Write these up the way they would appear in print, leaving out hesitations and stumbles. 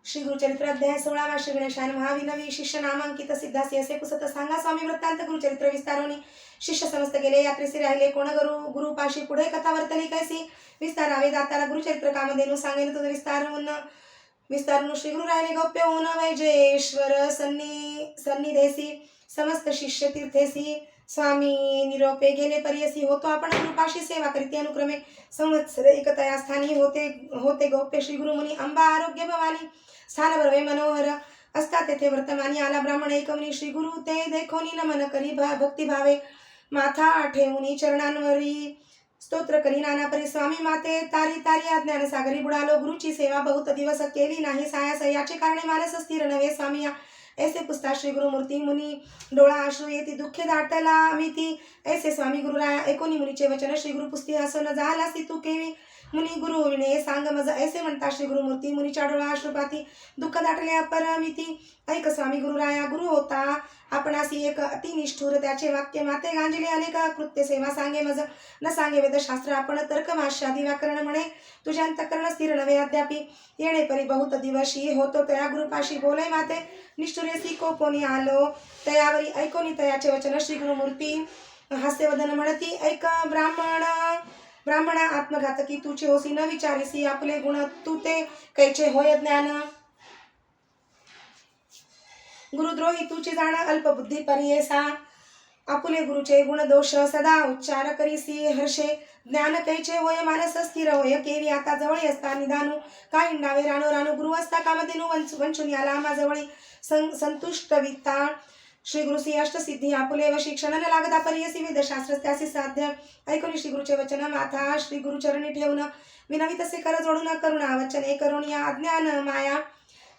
श्री गुरुचरित्र अध्याय 16 श्री गणेशान महाविनवी शिष्य नामांकित सिद्धासी असे पुसत सांगा स्वामी वृत्तांत गुरुचरित्र विस्तारोनी शिष्य समस्त गेले यात्रेसी राहिले कोण गुरु पाशी पुढे कथा वर्तली कैसी विस्तारावे दाताला गुरुचरित्र कामधेनु सांगेन तुझ विस्तारून श्री गुरु राहिले गौप्य होऊन वैजेश्वर सन्निधेसी समस्त शिष्य तीर्थेसी स्वामी निरोपे गेले परियसी होतो आपण गुरुपाशी सेवा करीत अनुक्रमे संवत्सर एकतया स्थानी होते गौप्य श्री गुरु मुनी अंबा आरोग्य भवानी स्थान बरवे मनोहर असता तेथे वर्तमानी आला ब्राह्मण एकमनी श्री गुरु ते देखोनी नमन करी भक्ती भावे माथा ठेवूनी चरणांवरी स्तोत्र करी नाना परी स्वामी माते तारी तारी अज्ञान सागरी बुडालो गुरुची सेवा बहुत दिवस केली नाही सायास याचे कारणे मानस स्थिर नव्हे स्वामी ऐसे पुसता श्री गुरुमूर्ती मुनी डोळा अश्रू येती दुःखे दाटला मिती ऐसे स्वामी गुरुराया ऐकोनी मुनीचे वचन श्री गुरु पुस्ती हसन झालासी तू केवी मुनी गुरु विणे सांग मज ऐसे म्हणता श्री गुरुमूर्ती मुनीच्या डोळा अश्रुपाती दुःख दाटले अपरमिती ऐक स्वामी गुरुराया गुरु होता आपणासी एक अतिनिष्ठुर त्याचे वाक्य माते गांजले अनेक कृत्य सेवा सांगे मज न सांगे वेदशास्त्र आपण तर्क भाष्यादी व्याकरण म्हणे तुझ्या अंतःकरण स्थिर नव्हे अद्यापि येणे परी बहुत दिवशी होतो तया गुरुपाशी बोले माते निष्ठुरेसी कोपोनी आलो तयावरी ऐकोनी तयाचे वचन श्री गुरुमूर्ती हास्यवदन म्हणती ऐक ब्राह्मणा आत्मघातकी तुचे होसी न विचारिसी आपले गुण तू ते कैचे होय ज्ञान गुरुद्रोही तुची जाण अल्पबुद्धी परियेसा आपुले गुरुचे गुण दोष सदा उच्चार करीसी हर्षे ज्ञान कैचे होय मानस स्थिर होय केवी आता जवळ असता निदानू का हिंडावे रानो रानो गुरु असता कामधेनु वंचून याला आम्हा जवळी संतुष्ट वित्ता श्री गुरुसी अष्टसिद्धी आपुले व शिक्षण न लागता परियसी वेदशास्त्र त्यासी साध्य ऐकून श्री गुरुचे वचन माथा श्री गुरुचरणी ठेवून विनवी तसे कर जोडून करुणा वचने करून या अज्ञान माया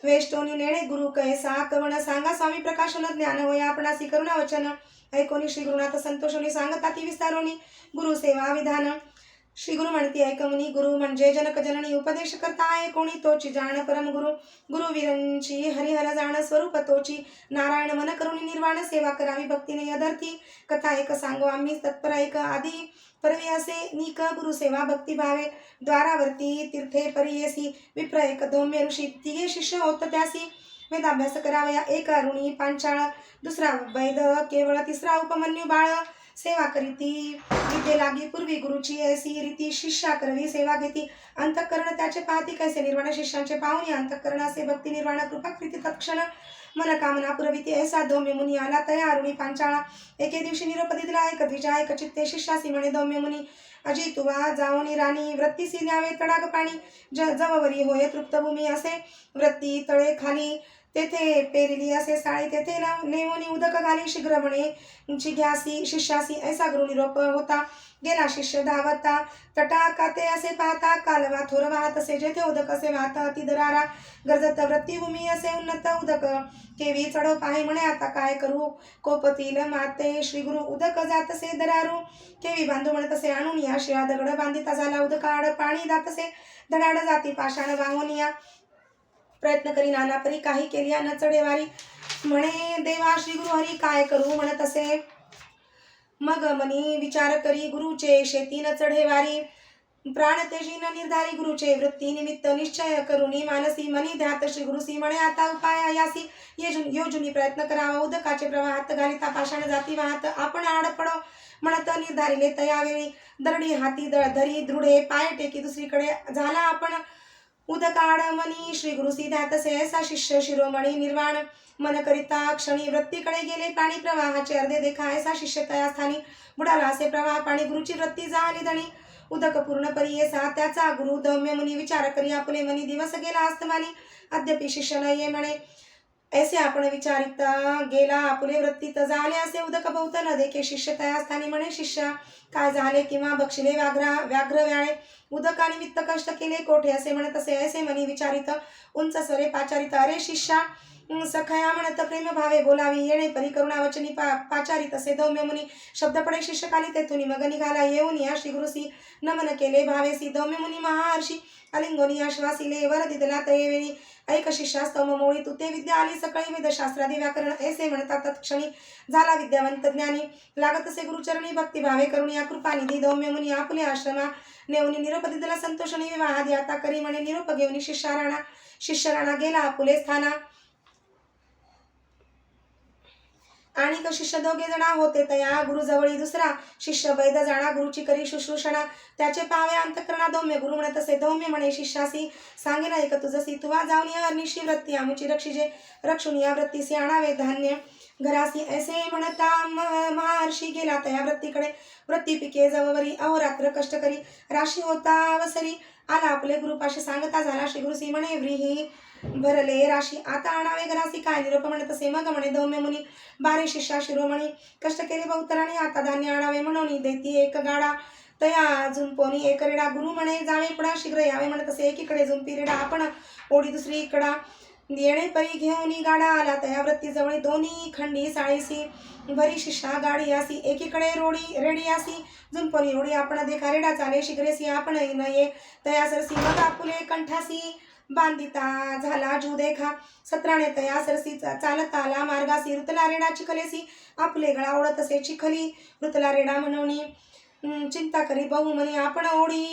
वेष्टोनी नेणे गुरु कैसा कवण सांगा स्वामी प्रकाशन ज्ञान होय आपणासी करुणा वचन ऐकोनी श्री गुरुनाथ संतोषोनी सांगता ती विस्तारोनी गुरु सेवा विधान श्री गुरु म्हणती ऐकमुनी गुरु म्हणजे जनक जननी उपदेश करता आहे कोणी तोची जाण परम गुरु वीरांची हरिहर जाण स्वरूप तोची नारायण मन करुणी निर्वाण सेवा करावी भक्तीने अधरती कथा एक सांगो आम्ही तत्पर ऐक आधी परवे असे निक गुरु सेवा भक्ती भावे द्वारावरती तीर्थे परियेसी विप्र एक धौम्य ऋषी तिघे शिष्य होत त्यासी वेदाभ्यास करावया एक अरुणी पांचाळ दुसरा वैद केवळ तिसरा उपमन्यू बाळ सेवा करीती विद्ये लागी पूर्वी गुरुची ऐसी रीती शिष्या करवी सेवा घेती अंतःकरण त्याचे पाहती कैसे निर्वाण शिष्यांचे पाहुनी अंतःकरण असे भक्ती निर्वाण कृपा प्रीती तत्क्षण मन कामना पुरविती ऐसा धौम्य मुनी आला तया अरुणी पांचाळा एके दिवशी निरोपदी दिला एक द्विजा एक चित्ते शिष्यासी म्हणे धौम्य मुनी अजी तुवा जाओनी राणी वृत्तीसी न्यावे तडाग पाणी जववरी होय तृप्तभूमी असे वृत्ती तळे खाली तेथे पेरिली असे साळी तेथे नेवोनी उदक घाली शीघ्र म्हणे घ्यासी शिष्यासी ऐसा गुरु निरोप होता गेला शिष्य धावता तटाकाते असे पाहता कालवा थोर वाहत असे जेथे उदक असे वाहत अति दरारा गरजत वृत्तीभूमी असे उन्नत उदक केवी चढो पाहे म्हणे आता काय करू कोपतील माते श्री गुरु उदक जातसे दरारू केवी बांधू म्हणत असे आणून या शिळा दगड बांधिता झाला उदकाड पाणी जातसे धडाड जाती पाषाण वाहूनिया प्रयत्न करी नाना परी काही केली न चढेवारी म्हणे देवा श्री गुरु हरी काय करू म्हणत असे मग मनी विचार करी गुरुचे शेती न चढेवारी प्राण तेजी न निर्धारी गुरुचे वृत्ती निमित्त निश्चय करुनी मानसी मनी ध्यात श्री गुरुसी म्हणे आता उपाय यासी योजुनी प्रयत्न करावा उदकाचे प्रवाहात घालिता पाषाण जाती वाहत आपण आड पडो म्हणत निर्धारिले तयावेळी दरडी हाती धरी दृढे पाय टेकी दुसरीकडे झाला आपण उदकाड मनी श्री गुरुसी ध्यातसे ऐसा शिष्य शिरोमणी निर्वाण मन करिता क्षणी वृत्तीकडे गेले पाणी प्रवाहाचे अर्धे देखा ऐसा शिष्य तया स्थानी बुडाला असे प्रवाह पाणी गुरुची वृत्ती जाली धणी उदक पूर्ण परियेसा त्याचा गुरु धौम्य मुनी विचार करी आपले मनी दिवस गेला अस्तमानी अद्यापि शिष्य न ये म्हणे ऐसे आपण विचारित गेला आपुले वृत्तीत झाले असे उदक बहुत न देखे शिष्य तया स्थानी म्हणे शिष्य काय झाले किंवा बक्षिले व्याघ्र व्याळे उदकाने वित्त कष्ट केले कोठे असे म्हणत असे ऐसे मनी विचारित उंच स्वरे पाचारित अरे शिष्या सखया म्हणत प्रेम भावे बोलावी येणे परी करुणा वचनी पाचारित असे धौम्य मुनी शब्द पडे शिष्य काली तेथुनी मग निघाला येऊन या श्री गुरुसी नमन केले भावेसी धौम्य मुनी महाहर्षी अलिंगोनी आश्वासिले वर दिदला तयेवेळी ऐक शिष्यास्तव मोळी तू ते विद्या आली सकाळी वेदशास्त्रादी व्याकरण ऐसे म्हणतात तत्क्षणी झाला विद्यावंत ज्ञानी लागत असे गुरुचरणी भक्ती भावे करून या कृपानिधी धौम्य मुनी आपले आश्रमा नेऊनी निरोप दिदला संतोषणी विवाहादी आता करी म्हणे निरोप घेऊन शिष्या राणा शिष्य राणा गेला आपुले स्थाना. आणि शिष्य दोघे जणा होते तया गुरुजवळी दुसरा शिष्य वैद जाणा गुरुची करी शुश्रूषणा. त्याचे पावे अंतकरणा धौम्य गुरु म्हणत असे धौम्य म्हणे शिष्यासी सांगे ना एक तुझसी तुवा जाऊन अनिशी वृत्ती आमुची रक्षिजे रक्षुन या वृत्तीसी आणावे धान्य घरासी. ऐसे म्हणता महर्षी गेला तया वृत्तीकडे. वृत्ती पिके जववरी अहोरात्र कष्ट करी राशी होता अवसरी. आला आपले गुरुपाशी सांगता झाला श्री गुरुसी म्हणे व्रीही भरले राशी आता आणावे घरासी. काय निरोप म्हणत असे मग म्हणे धौम्य मुनी बारे शिष्या शिरोमणी. कष्ट केले बहुतराने आता धान्य आणावे म्हणून देती एक गाडा तया झुंपोनी एक रेडा. गुरु म्हणे जावे पुढा शीघ्र यावे म्हणत असे एकीकडे झुंपी रेडा आपण ओढी दुसरी इकडा. येणे परी घेऊन गाडा आला तया वृत्ती जवळी दोन्ही खंडी साळीसी भरी शिष्या गाडी यासी. एकीकडे रोडी रेडी यासी झुंपोनी ओढी आपण देखा रेडा चाले शीघ्रेसी आपण नये तया सरसी. मग आपुले कंठासी बांधिता झाला जू देखा सत्राने तया सरसी चालत आला मार्गासी. ऋतला रेडा चिखलेसी आपले गळा ओढत असे चिखली ऋतला रेडा म्हणून चिंता करी बहु म्हणी आपण ओढी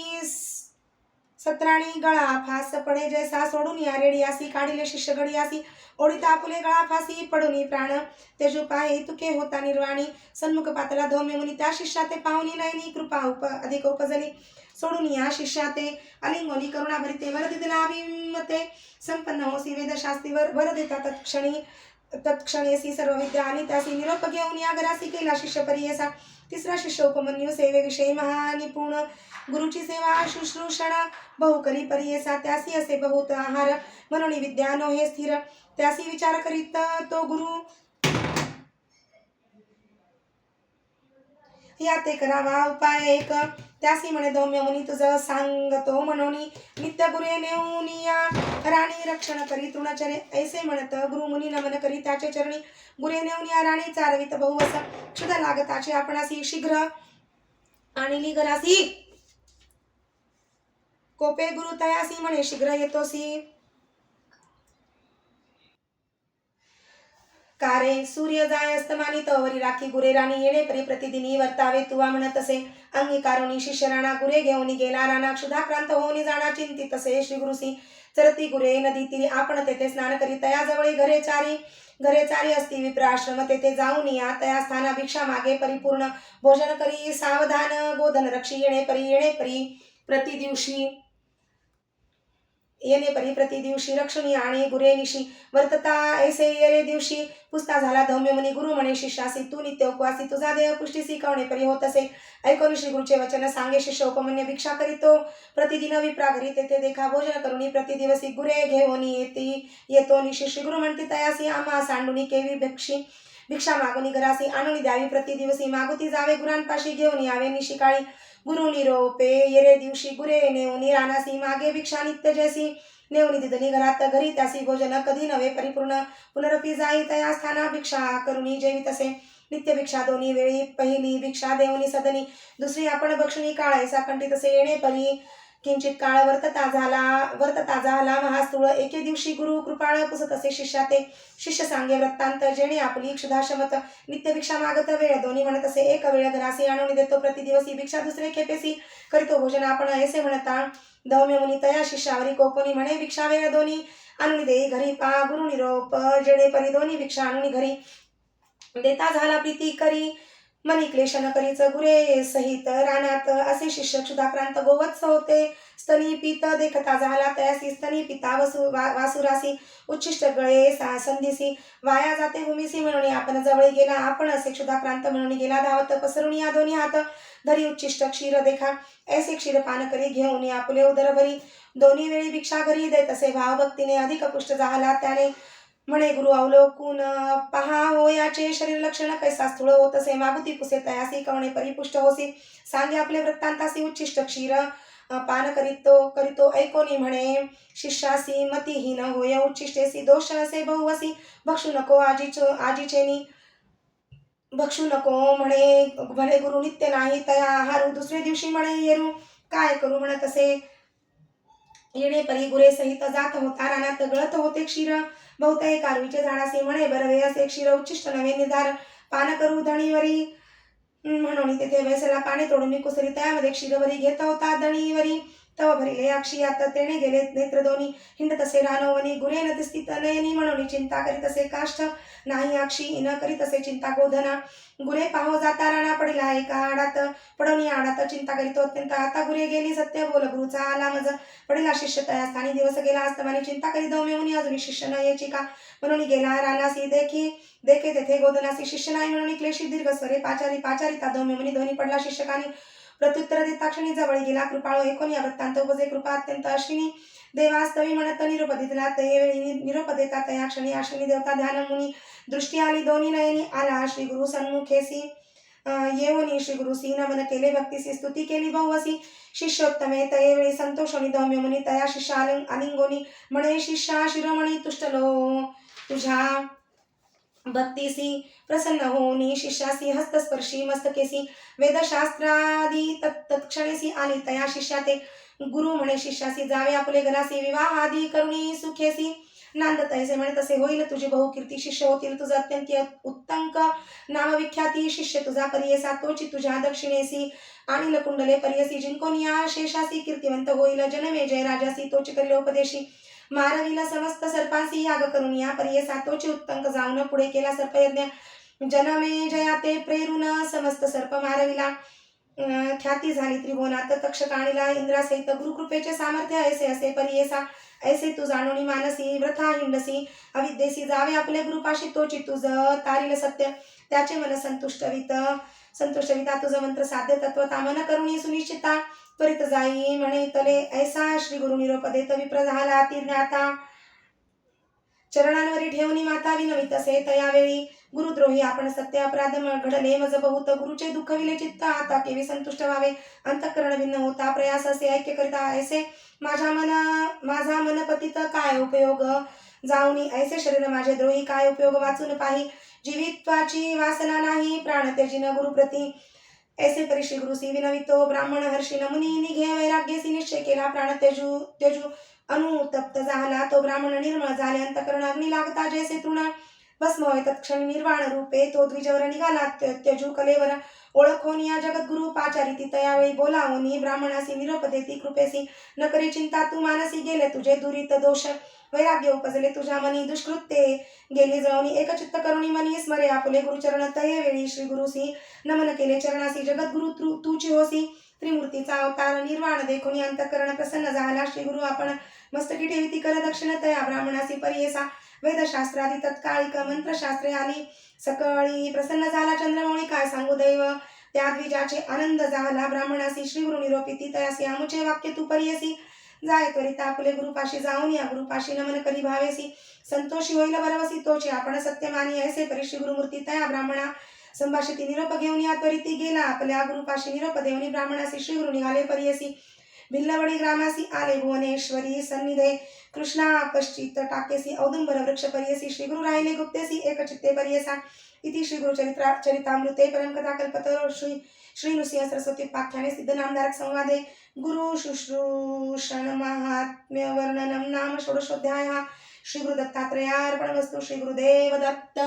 सत्राणी गळा फास पडे जैसा सोडून या रेडी आसी. काढिले शिष्य गडी आसी ओढीता आपुले गळा फासी पडूनी प्राण तेजू पाहे तुके होता निर्वाणी. सन्मुख पातला धौम्य मुनी त्या शिष्या ते पाहुनी नयनी कृपा अधिक उपजली. सोडून या शिष्या ते अलिंगोनी करुणा भरिते वर दिला अभिमते संपन्न होसी वेदशास्त्री वर देता तत्क्षणेसी सर्व विद्या आणि त्यासी. निरोप घेऊन या घरासी केला शिष्य परियेसा. तिसरा शिष्य उपमन्यू सेवेविषयी महानिपुण गुरुची सेवा शुश्रूषण बहु करी परियेसा. त्यासी असे बहुत आहार म्हणून विद्या नोहे स्थिर. त्यासी विचार करीत तो गुरु या ते करावा उपाय एक. त्यासी म्हणे धौम्य मुनी तुझ सांगतो म्हणून नित्य गुरे नेऊन या राणी रक्षण करी तृणचरे. ऐसे म्हणत गुरु मुनी नमन करी त्याचे चरणी गुरे नेऊन या राणी चारवित बहुवस. क्षुधा लागताचे आपणासी शीघ्र आणि लिगरासी. कोपे गुरु तयासी म्हणे शीघ्र येतोसी. कारे सूर्य जाय अस्तमानी तवरी राखी गुरे राणी येणे परी प्रतिदिनी वर्तावे तुवा म्हणत असे. अंगीकारोनी शिष्य राणा गुरे घेऊन गेला राणा. क्षुधाक्रांत होऊन जाणा चिंतित असे श्री गुरुसी. चरती गुरे नदी तीरी आपण तेथे स्नान करी तया जवळी घरे चारी असती विप्राश्रम. तेथे जाऊन या तया स्थाना भिक्षा मागे परिपूर्ण भोजन करी सावधान गोधन रक्षी. येणे परी प्रतिदिवशी रक्षणी आणि गुरे निशी वर्तता. ऐसे येरे दिवशी पुसता झाला धौम्य मुनी. गुरु म्हणे शिष्यासी तू नित्य उपवासी तुझा देह पुष्टीसी कवणे परी होत असे. ऐकोनी श्री गुरुचे वचन सांगे शिष्य उपमन्य भिक्षा करीतो प्रतिदिन विप्रा घरी. तेथे देखा भोजन करुणी प्रतिदिवसी गुरे घेऊन येतो निशी. श्री गुरु म्हणती तयासी आम्हा सांडुनी केवी भिक्षा मागुनी घरासी आणून द्यावी प्रतिदिवसी. मागुती जावे गुरांपाशी घेऊन यावे निशी काळी. गुरु निरोपे येरे दिवशी गुरे नेऊनी रानासी. मागे भिक्षा नित्य जैसी नेऊनी दिदली घरात घरी त्यासी भोजन कधी नवे परिपूर्ण. पुनरपी जाई तया स्थाना भिक्षा करुणी जेवी तसे. नित्य भिक्षा दोन्ही वेळी पहिली भिक्षा देऊनी सदनी दुसरी आपण बक्षुनी काळायसा कंठी तसे. येणे परी किंचित काळ वर्तता झाला महास्थूळ. एके दिवशी गुरु कृपाळ पुसत असे शिष्या ते. शिष्य सांगे वृत्तांत जेणे आपली क्षुधाशमत. नित्य भिक्षा मागत वेळ दोन्ही म्हणत असे. एक वेळ घरासी आणून देतो प्रतिदिवसी भिक्षा दुसरे खेपेसी करीतो भोजन आपण. ऐसे म्हणता धौम्य मुनी तया शिष्यावरी कोपनी म्हणे भिक्षा वेळ दोन्ही आणून देई घरी. पा गुरु निरोप जेणे परी दोन्ही भिक्षा आणून घरी. देता झाला प्रीती करी मनी क्लेश न करीच गुरे सहित रानात. असे शिष्य क्षुधाक्रांत गोवत्स होते. स्तनी पित देखता झाला तयासी. स्तनी पिता वासुरासी उच्छिष्ट गळे संधीसी. वाया जाते भूमीसी म्हणून आपण जवळ गेला. आपण असे क्षुधाक्रांत म्हणून गेला धावत पसरून या दोन्ही हात धरी उच्छिष्ट क्षीर देखा. ऐसे क्षीर पान करी घेऊन आपुले उदर भरी. दोन्ही वेळी भिक्षा घरी देत असे भाव भक्तीने अधिक पुष्ट झाला त्याने. म्हणे गुरु अवलोकून पहा हो याचे शरीर लक्षण कैसा स्थूळ होत असे. मागुती पुसे तयासी कवणे परिपुष्ट होसी. सांगे आपले वृत्तांतासी उच्छिष्ट क्षीर पान करीतो ऐकोनी म्हणे शिष्यासी मतिहीन होय उच्छिष्टेसी. दोष असे बहुवसी भक्षू नको आजीचेनी. भक्षू नको म्हणे गुरु नित्य नाही तया आहारू. दुसरे दिवशी म्हणे येरू काय करू म्हणत असे. येणे परी गुरे सहित जात होता रानात गळत होते क्षीर. बहुताई कारवीचे झाडासी म्हणे बरवे असे क्षीर उच्छिष्ट नवे निधार. पान करू धणीवरी म्हणून तेथे वैसला पाणी तोडून कुसरी. त्यामध्ये क्षीरवरी घेता होता धणीवरी. तव भरिले अक्षियात तेणे गेले नेत्र दोन्ही हिंड तसे रानवनी गुरे न दिसती नयनी म्हणून चिंता करीत असे काष्ठ नाही अक्षी न करीत असे चिंता गोधना गुरे पाहो जाता राणा पडिला एका आडात पडवणी आडात चिंता करीत अत्यंत आता गुरे गेली सत्य बोल गुरुचा आला मज पडिला शिष्य तया स्थानी दिवस गेला असताना चिंता करी दौम्यमुनी अजून शिष्य न याची का म्हणून गेला रानासी देखे तेथे गोधनासी शिष्य नाही म्हणून क्लेशी दीर्घ स्वरे पाचारी पाचारिता दौम्यमुनी ध्वनी पडला शिक्षकानी प्रत्युत्तर देताक्षणी जवळ गेला कृपाळो ऐकून या वृत्तांत उपजे कृपा अत्यंत अश्विनी देवास्तवी म्हणत निरोप दिला ते निरोप देता तया क्षणी अश्विनी देवता ध्यान मुनी दृष्टी आली दोन्ही नयनी आला श्री गुरु सन्मुखेसी येऊनी श्री गुरुसी नमन केले भक्तीसी स्तुती केली बहुवसी शिष्योत्तमे तयेवेळी संतोषोनी दौम्य मुनी तया शिष्या आलिंगोनी म्हणे शिष्या शिरोमणी तुष्टलो तुझ्या भक्तीसी प्रसन्न होऊनी शिष्यासी हस्तस्पर्शी मस्तकेसी वेदशास्त्रादी तत्क्षणेसी आली तया शिष्या ते गुरु म्हणे शिष्यासी जावे आपले गलासी विवाह आदी करुणी सुखेसी नांद तैसे म्हणे तसे होईल तुझी बहुकीर्ती शिष्य होतील तुझा अत्यंत उत्तंक नामविख्याती शिष्य तुझा परियसा तोची तुझ्या दक्षिणेसी आणि लकुंडले परियसी जिंकोनिया शेषासी कीर्तिवंत होईल जनमे जय राजासी तोची करिले उपदेशी मारविला समस्त सर्पांसी याग करून या परियसा तोची उत्तंक जाऊन पुढे केला सर्पयज्ञ जनमे जया ते प्रेरून समस्त सर्प मारविला ख्याती झाली त्रिभुवनात तक्षकाणीला इंद्रासहित गुरुकृपेचे सामर्थ्य ऐसे असे परियेसा ऐसे तू जाणूनी मानसी व्रथा हिंडसी अविद्येसी जावे आपले गुरुपाशी तोची तुझ तारील सत्य त्याचे मन संतुष्टविता तुझ मंत्र साध्य तत्वता मन करुणी सुनिश्चिता त्वरित जाई म्हणे तले ऐसा श्री गुरु निरोप देत विप्र झाला तीर्ज्ञाता चरणांवरी ठेवणी माता विनवित असे तयावेळी गुरुद्रोही आपण सत्य अपराध घडले मज बहुत गुरुचे दुःख विले चित्त आता केवी संतुष्ट व्हावे अंतःकरण भिन्न होता प्रयास असे ऐक्य करिता ऐसे माझा मन पतित काय उपयोग जाऊनी ऐसे शरीर माझे द्रोही काय उपयोग वाचून पाही जीवित्वाची वासना नाही प्राण त्यजिन गुरुप्रती ऐसे करी श्री गुरुसी विनवितो ब्राह्मण हर्षी मुनी निघे वैराग्यसी निश्चय केला प्राण त्यजू अनुतप्त झाला तो ब्राह्मण निर्मळ झाले अंतकरण अग्नी लागता जैसे तृण भस्म होय तत्क्षणी निर्वाण रूपे तो द्विजवर निघाला त्यजू कलेवर ओळखोनी या जगद्गुरु पाचारी ती तयावेळी बोलावोनी ब्राह्मणासी निरोप देती कृपेसी न करी चिंता तू मानसी गेले तुझे दुरित दोष वैराग्य उपजले तुझ्या मनी दुष्कृत्ये गेली जळवणी एकचित्त करुणी मनी स्मरे आपुले गुरुचरण तयेवेळी श्री गुरुसी नमन केले चरणासी जगद्गुरु तूची होसी त्रिमूर्तीचा अवतार निर्वाण देखुनी अंतःकरण प्रसन्न झाला श्री गुरु आपण मस्तकी ठेविती कर दक्षिण तया ब्राह्मणासी परियेसा वेदशास्त्रादी तत्कालिक मंत्रशास्त्रे आली सकळी प्रसन्न झाला चंद्रमौळी काय सांगू दैव त्या द्विजाचे आनंद झाला ब्राह्मणासी श्री गुरु निरोपिती तयासी आमुचे वाक्य तू परियसी जाय त्वरिता आपले गुरुपाशी जाऊन या गुरुपाशी नमन करी भावेसी संतोषी होईल बरवसी तोचे आपण सत्य मानी ऐसे परी श्री गुरुमूर्ती तया ब्राह्मणा संभाषिती निरोप घेऊन या त्वरिती गेला आपल्या गुरुपाशी निरोप देवनी ब्राह्मणासी श्री गुरु निघाले परियसी भिल्लवडी ग्रामासी आले भुवनेश्वरी सन्निधे कृष्णा पश्चित टाकेसी औदुंबर वृक्ष परियसी श्री गुरु राहिले गुप्तेसी एकचित्ते परियसा इति श्री गुरु चरितामृते परमकथा कल्पतरो श्री नृसिंह सरस्वती उपाख्याने सिद्ध नामधारक संवादे गुरु शुश्रूषण महात्म्य वर्णनम नाम षोडशोध्यायः श्री गुरु दत्तात्रेयार्पणमस्तु श्री गुरुदेव दत्त।